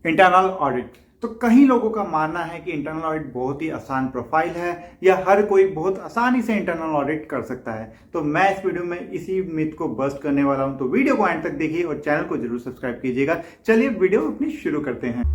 Internal audit. तो कई लोगों का मानना है कि इंटरनल ऑडिट बहुत ही आसान प्रोफाइल है या हर कोई बहुत आसानी से इंटरनल ऑडिट कर सकता है। तो मैं इस वीडियो में इसी मिथ को बस्ट करने वाला हूं, तो वीडियो को एंड तक देखिए और चैनल को जरूर सब्सक्राइब कीजिएगा। चलिए वीडियो अपनी शुरू करते हैं।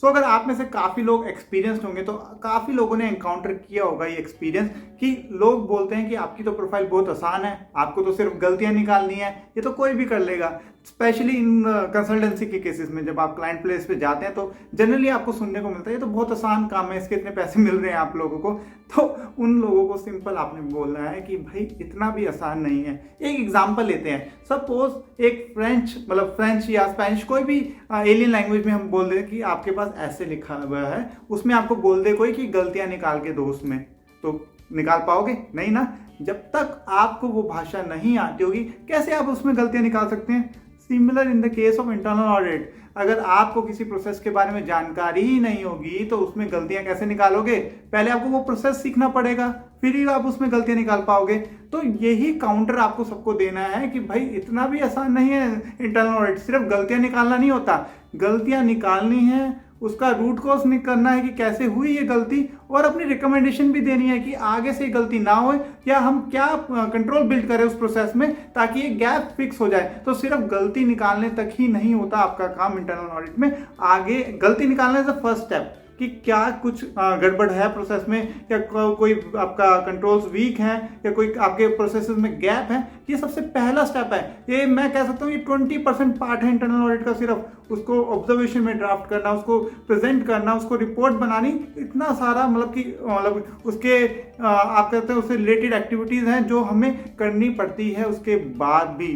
अगर आप में से काफ़ी लोग एक्सपीरियंस्ड होंगे तो काफ़ी लोगों ने एनकाउंटर किया होगा ये एक्सपीरियंस कि लोग बोलते हैं कि आपकी तो प्रोफाइल बहुत आसान है, आपको तो सिर्फ गलतियां निकालनी है, ये तो कोई भी कर लेगा। स्पेशली इन कंसल्टेंसी के केसेस में जब आप क्लाइंट प्लेस पे जाते हैं तो जनरली आपको सुनने को मिलता है ये तो बहुत आसान काम है, इसके इतने पैसे मिल रहे हैं आप लोगों को। तो उन लोगों को सिंपल आपने बोलना है कि भाई इतना भी आसान नहीं है। एक एग्जांपल लेते हैं, सपोज एक फ्रेंच या स्पेनिश कोई भी एलियन लैंग्वेज में हम बोल दें कि आपके पास ऐसे लिखा हुआ है, उसमें आपको बोल दे कोई कि गलतियां निकाल के दो उसमें, तो निकाल पाओगे नहीं ना। जब तक आपको वो भाषा नहीं आती होगी कैसे आप उसमें गलतियां निकाल सकते हैं। Similar in the case of internal audit, अगर आपको किसी प्रोसेस के बारे में जानकारी ही नहीं होगी तो उसमें गलतियां कैसे निकालोगे। पहले आपको वो प्रोसेस सीखना पड़ेगा, फिर ही आप उसमें गलतियां निकाल पाओगे। तो यही काउंटर आपको सबको देना है कि भाई इतना भी आसान नहीं है इंटरनल ऑडिट, सिर्फ गलतियां निकालना नहीं होता, गलतियां निकालनी है, उसका रूट कॉज करना है कि कैसे हुई ये गलती, और अपनी रिकमेंडेशन भी देनी है कि आगे से गलती ना हो या हम क्या कंट्रोल बिल्ड करें उस प्रोसेस में ताकि ये गैप फिक्स हो जाए। तो सिर्फ गलती निकालने तक ही नहीं होता आपका काम इंटरनल ऑडिट में। आगे गलती निकालना इज द फर्स्ट स्टेप कि क्या कुछ गड़बड़ है प्रोसेस में, या कोई आपका कंट्रोल्स वीक है, या कोई आपके प्रोसेसेस में गैप है। ये सबसे पहला स्टेप है। ये मैं कह सकता हूँ ये 20% पार्ट है इंटरनल ऑडिट का, सिर्फ उसको ऑब्जर्वेशन में ड्राफ्ट करना, उसको प्रेजेंट करना, उसको रिपोर्ट बनानी, इतना सारा मतलब उसके आप कहते हैं उससे रिलेटेड एक्टिविटीज हैं जो हमें करनी पड़ती है। उसके बाद भी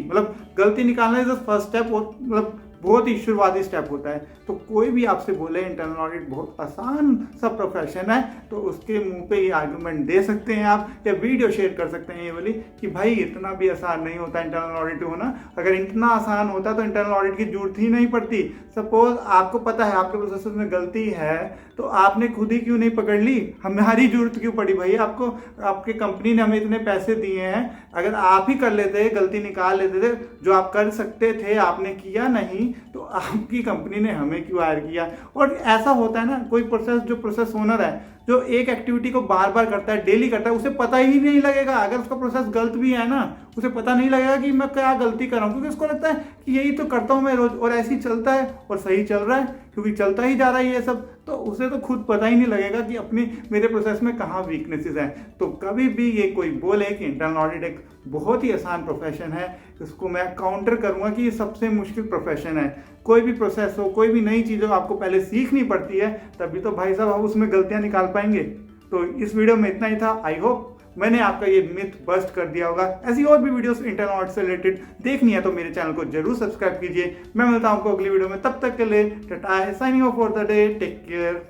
गलती निकालना इज द फर्स्ट स्टेप, बहुत ही शुरुआती स्टेप होता है। तो कोई भी आपसे बोले इंटरनल ऑडिट बहुत आसान सा प्रोफेशन है तो उसके मुंह पे ये आर्गुमेंट दे सकते हैं आप, या वीडियो शेयर कर सकते हैं ये वाली कि भाई इतना भी आसान नहीं होता इंटरनल ऑडिट होना। अगर इतना आसान होता तो इंटरनल ऑडिट की जरूरत ही नहीं पड़ती। सपोज आपको पता है आपके प्रोसेस में गलती है तो आपने खुद ही क्यों नहीं पकड़ ली, हमारी जरूरत क्यों पड़ी भाई आपको। आपके कंपनी ने हमें इतने पैसे दिए हैं, अगर आप ही कर लेते, गलती निकाल लेते थे जो आप कर सकते थे, आपने किया नहीं तो आपकी कंपनी ने हमें क्यों हायर किया। और ऐसा होता है ना, कोई जो प्रोसेस ओनर है जो एक एक्टिविटी को बार बार करता है, डेली करता है, उसे पता ही नहीं लगेगा अगर उसका प्रोसेस गलत भी है ना, उसे पता नहीं लगेगा कि मैं क्या गलती कर रहा हूँ, क्योंकि उसको लगता है कि यही तो करता हूँ मैं रोज और ऐसे ही चलता है और सही चल रहा है क्योंकि चलता ही जा रहा है ये सब। तो उसे तो खुद पता ही नहीं लगेगा कि मेरे प्रोसेस में कहाँ वीकनेसेस हैं। तो कभी भी ये कोई बोले कि इंटरनल ऑडिट एक बहुत ही आसान प्रोफेशन है, इसको मैं काउंटर करूंगा कि ये सबसे मुश्किल प्रोफेशन है। कोई भी प्रोसेस हो, कोई भी नई चीज़ हो, आपको पहले सीखनी पड़ती है, तभी तो भाई साहब आप उसमें गलतियां निकाल पाएंगे। तो इस वीडियो में इतना ही था। आई होप मैंने आपका ये मिथ बस्ट कर दिया होगा। ऐसी और भी वीडियोस इंटरनल ऑडिट से रिलेटेड देखनी है तो मेरे चैनल को जरूर सब्सक्राइब कीजिए। मैं मिलता हूं आपको अगली वीडियो में, तब तक के लिए tata, signing off for the day, take care.